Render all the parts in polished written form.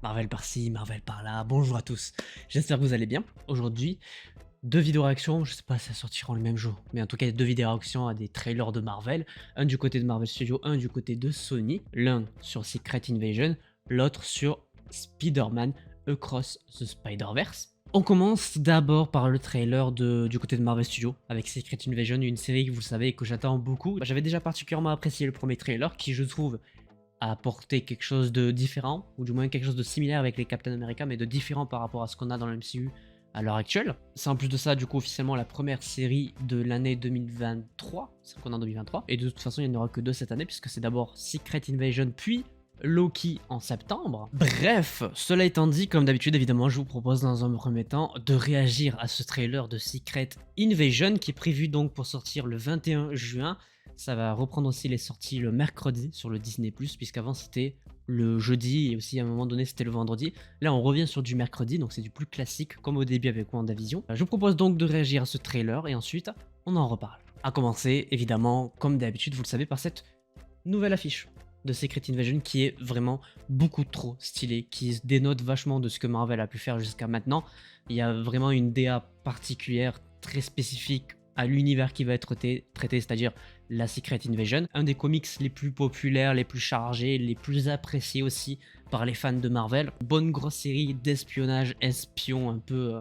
Marvel par-ci, Marvel par-là, bonjour à tous, j'espère que vous allez bien. Aujourd'hui, deux vidéos réactions, je sais pas si ça sortiront le même jour, mais en tout cas deux vidéos réactions à des trailers de Marvel, un du côté de Marvel Studios, un du côté de Sony, l'un sur Secret Invasion, l'autre sur Spider-Man Across the Spider-Verse. On commence d'abord par le trailer du côté de Marvel Studios, avec Secret Invasion, une série que vous savez que j'attends beaucoup. J'avais déjà particulièrement apprécié le premier trailer, qui je trouve à apporter quelque chose de différent, ou du moins quelque chose de similaire avec les Captain America, mais de différent par rapport à ce qu'on a dans le MCU à l'heure actuelle. C'est en plus de ça, du coup, officiellement la première série de l'année 2023, c'est qu'on est en 2023, et de toute façon, il n'y en aura que deux cette année, puisque c'est d'abord Secret Invasion, puis Loki en septembre. Bref, cela étant dit, comme d'habitude, évidemment, je vous propose dans un premier temps de réagir à ce trailer de Secret Invasion, qui est prévu donc pour sortir le 21 juin. Ça va reprendre aussi les sorties le mercredi sur le Disney+, puisqu'avant c'était le jeudi et aussi à un moment donné c'était le vendredi. Là on revient sur du mercredi, donc c'est du plus classique comme au début avec WandaVision. Je vous propose donc de réagir à ce trailer et ensuite on en reparle. A commencer évidemment comme d'habitude, vous le savez, par cette nouvelle affiche de Secret Invasion qui est vraiment beaucoup trop stylée, qui se dénote vachement de ce que Marvel a pu faire jusqu'à maintenant. Il y a vraiment une DA particulière, très spécifique à l'univers qui va être traité, c'est-à-dire la Secret Invasion, un des comics les plus populaires, les plus chargés, les plus appréciés aussi par les fans de Marvel. Bonne grosse série d'espionnage, espion un peu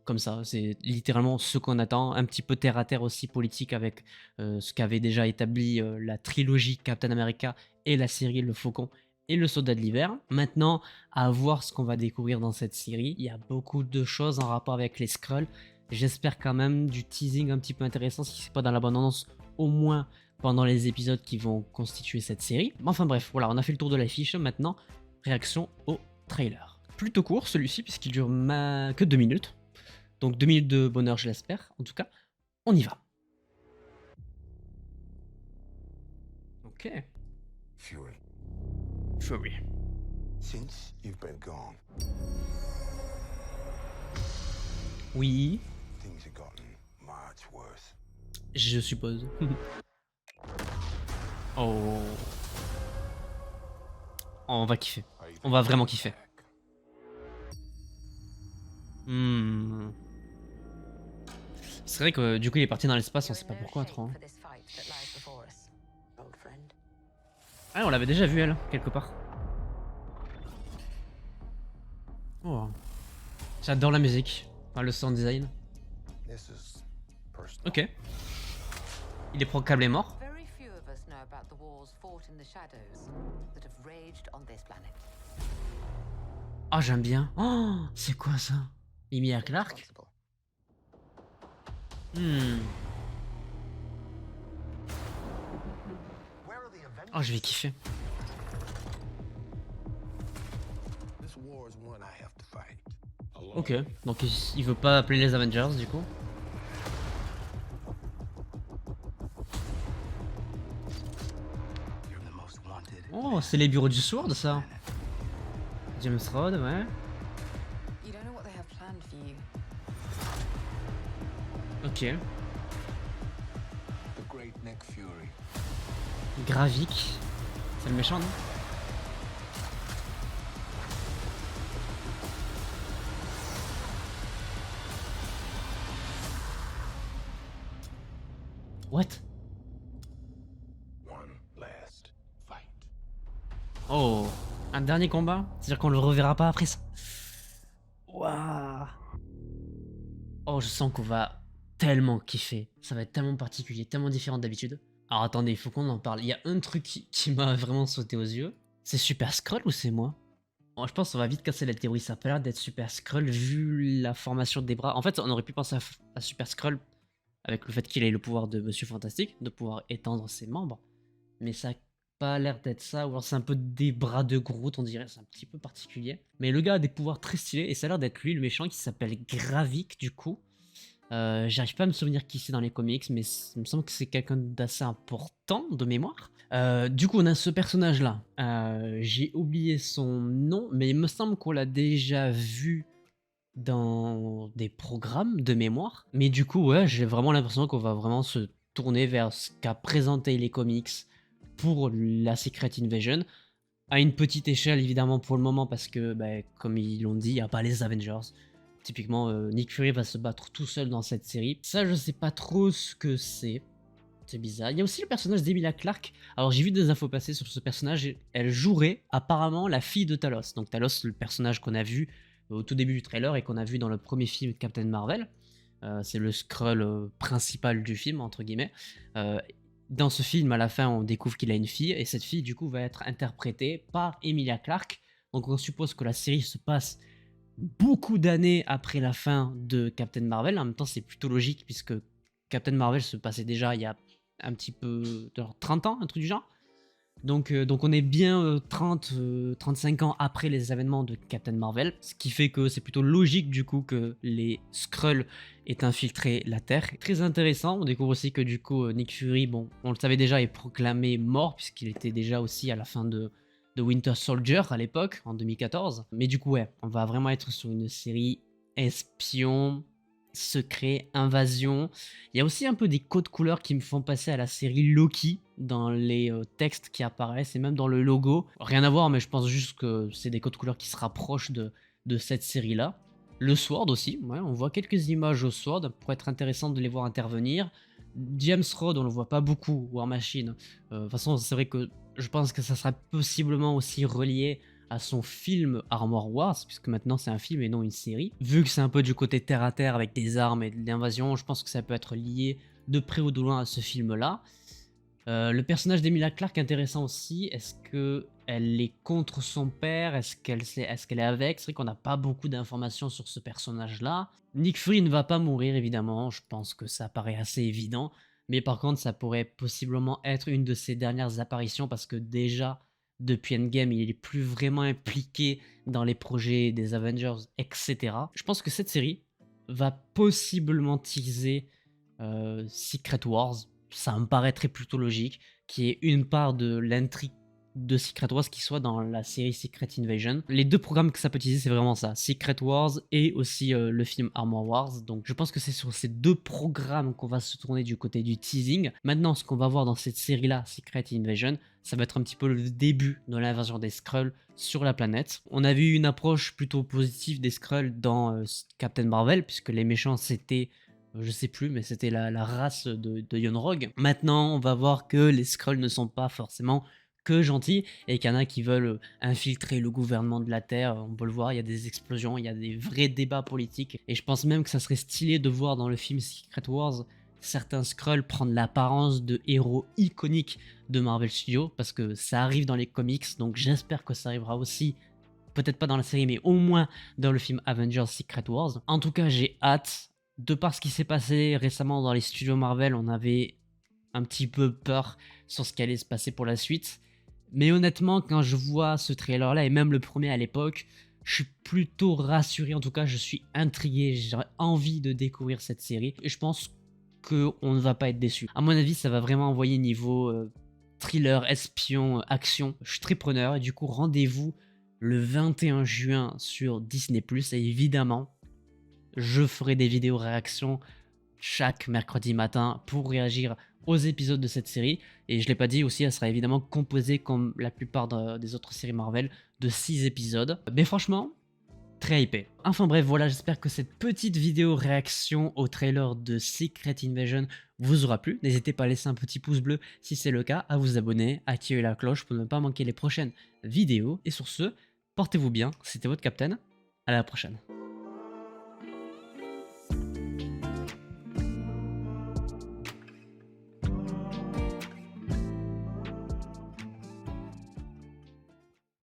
comme ça, c'est littéralement ce qu'on attend, un petit peu terre à terre aussi politique avec ce qu'avait déjà établi la trilogie Captain America et la série Le Faucon et le Soldat de l'Hiver. Maintenant, à voir ce qu'on va découvrir dans cette série, il y a beaucoup de choses en rapport avec les Skrulls. J'espère quand même du teasing un petit peu intéressant, si c'est pas dans l'abondance, au moins pendant les épisodes qui vont constituer cette série. Enfin bref, voilà, on a fait le tour de l'affiche. Maintenant, réaction au trailer. Plutôt court celui-ci, puisqu'il dure que 2 minutes. Donc 2 minutes de bonheur, je l'espère. En tout cas, on y va. Ok. Fury, Fury. since you've been gone, Oui, things have gotten much worse. je suppose. Oh. On va kiffer. Are you On va thinking vraiment of kiffer. back? Hmm. C'est vrai que du coup il est parti dans l'espace, on sait pas pourquoi trop. Hein. Ah on l'avait déjà vu elle, quelque part. Oh. J'adore la musique, enfin, le sound design. This is personal. Ok. Il est probablement mort. Very few of us know about the wars fought in the shadows that have raged on this planet. Oh j'aime bien. Oh c'est quoi ça? Emilia Clarke. Responsible. Hmm. Where are the Avengers? Oh je vais kiffer. This war is one I have to fight. Alone. Ok. Donc il veut pas appeler les Avengers du coup. You're the most wanted. Oh c'est les bureaux du Sword ça. James Rhodes, ouais. You don't know what they have planned for you. Ok. The great Nick Fury. Gravik. C'est le méchant non? What? One last fight. Oh, un dernier combat? C'est-à-dire qu'on le reverra pas après ça? Waouh. Oh, je sens qu'on va tellement kiffer. Ça va être tellement particulier, tellement différent d'habitude. Alors attendez, il faut qu'on en parle. Il y a un truc qui m'a vraiment sauté aux yeux. C'est Super Skrull ou c'est moi? Bon, je pense qu'on va vite casser la théorie. Ça a pas l'air d'être Super Skrull vu la formation des bras. En fait, on aurait pu penser à Super Skrull avec le fait qu'il ait le pouvoir de Monsieur Fantastique, de pouvoir étendre ses membres. Mais ça a pas l'air d'être ça, ou alors c'est un peu des bras de Groot, on dirait, c'est un petit peu particulier. Mais le gars a des pouvoirs très stylés, et ça a l'air d'être lui le méchant qui s'appelle Gravik du coup. J'arrive pas à me souvenir qui c'est dans les comics, mais il me semble que c'est quelqu'un d'assez important de mémoire. Du coup on a ce personnage là, j'ai oublié son nom, mais il me semble qu'on l'a déjà vu dans des programmes de mémoire. Mais du coup ouais, j'ai vraiment l'impression qu'on va vraiment se tourner vers ce qu'a présenté les comics pour la Secret Invasion, À une petite échelle évidemment pour le moment parce que, bah, comme ils l'ont dit, il y a pas les Avengers. Typiquement, Nick Fury va se battre tout seul dans cette série. Ça, je sais pas trop ce que c'est. C'est bizarre. Il y a aussi le personnage d'Emilia Clarke. Alors j'ai vu des infos passer sur ce personnage. Elle jouerait apparemment la fille de Talos. Donc Talos, le personnage qu'on a vu au tout début du trailer et qu'on a vu dans le premier film de Captain Marvel. C'est le Skrull principal du film, entre guillemets. Euh, dans ce film, à la fin, on découvre qu'il a une fille. Et cette fille, du coup, va être interprétée par Emilia Clarke. Donc on suppose que la série se passe beaucoup d'années après la fin de Captain Marvel. En même temps, c'est plutôt logique puisque Captain Marvel se passait déjà il y a un petit peu, genre 30 ans, un truc du genre. Donc on est bien 35 ans après les événements de Captain Marvel, ce qui fait que c'est plutôt logique du coup que les Skrulls aient infiltré la Terre. Très intéressant, on découvre aussi que du coup Nick Fury, bon, on le savait déjà, est proclamé mort puisqu'il était déjà aussi à la fin de Winter Soldier à l'époque, en 2014. Mais du coup ouais, on va vraiment être sur une série espion, secret, invasion. Il y a aussi un peu des codes couleurs qui me font passer à la série Loki dans les textes qui apparaissent et même dans le logo. Rien à voir, mais je pense juste que c'est des codes couleurs qui se rapprochent de cette série-là. Le Sword aussi, ouais, on voit quelques images au Sword, pour être intéressant de les voir intervenir. James Rhodes, on le voit pas beaucoup, War Machine. De toute façon, c'est vrai que je pense que ça sera possiblement aussi relié à son film Armor Wars, puisque maintenant c'est un film et non une série. Vu que c'est un peu du côté terre à terre avec des armes et de l'invasion, je pense que ça peut être lié de près ou de loin à ce film-là. Le personnage d'Emilia Clarke intéressant aussi. Est-ce que elle est contre son père? Est-ce qu'elle est avec? C'est vrai qu'on n'a pas beaucoup d'informations sur ce personnage-là. Nick Fury ne va pas mourir évidemment. Je pense que ça paraît assez évident. Mais par contre, ça pourrait possiblement être une de ses dernières apparitions parce que déjà, depuis Endgame, il est plus vraiment impliqué dans les projets des Avengers, etc. Je pense que cette série va possiblement teaser Secret Wars. Ça me paraîtrait plutôt logique, qui est une part de l'intrigue de Secret Wars qui soit dans la série Secret Invasion. Les deux programmes que ça peut utiliser, c'est vraiment ça, Secret Wars et aussi le film Armor Wars. Donc je pense que c'est sur ces deux programmes qu'on va se tourner du côté du teasing. Maintenant, ce qu'on va voir dans cette série-là, Secret Invasion, ça va être un petit peu le début de l'invasion des Skrulls sur la planète. On a vu une approche plutôt positive des Skrulls dans Captain Marvel, puisque les méchants c'était je sais plus, mais c'était la race de Yon-Rogg. Maintenant, on va voir que les Skrulls ne sont pas forcément que gentils et qu'il y en a qui veulent infiltrer le gouvernement de la Terre. On peut le voir, il y a des explosions, il y a des vrais débats politiques. Et je pense même que ça serait stylé de voir dans le film Secret Wars certains Skrulls prendre l'apparence de héros iconiques de Marvel Studios parce que ça arrive dans les comics, donc j'espère que ça arrivera aussi. Peut-être pas dans la série, mais au moins dans le film Avengers Secret Wars. En tout cas, j'ai hâte. De par ce qui s'est passé récemment dans les studios Marvel, on avait un petit peu peur sur ce qui allait se passer pour la suite. Mais honnêtement, quand je vois ce trailer-là, et même le premier à l'époque, je suis plutôt rassuré. En tout cas, je suis intrigué. J'ai envie de découvrir cette série. Et je pense qu'on ne va pas être déçu. À mon avis, ça va vraiment envoyer niveau thriller, espion, action. Je suis très preneur. Et du coup, rendez-vous le 21 juin sur Disney+. Et évidemment, je ferai des vidéos réactions chaque mercredi matin pour réagir aux épisodes de cette série. Et je ne l'ai pas dit aussi, elle sera évidemment composée, comme la plupart des autres séries Marvel, de 6 épisodes. Mais franchement, très hypé. Enfin bref, voilà, j'espère que cette petite vidéo réaction au trailer de Secret Invasion vous aura plu. N'hésitez pas à laisser un petit pouce bleu si c'est le cas, à vous abonner, à activer la cloche pour ne pas manquer les prochaines vidéos. Et sur ce, portez-vous bien, c'était votre Captain, à la prochaine.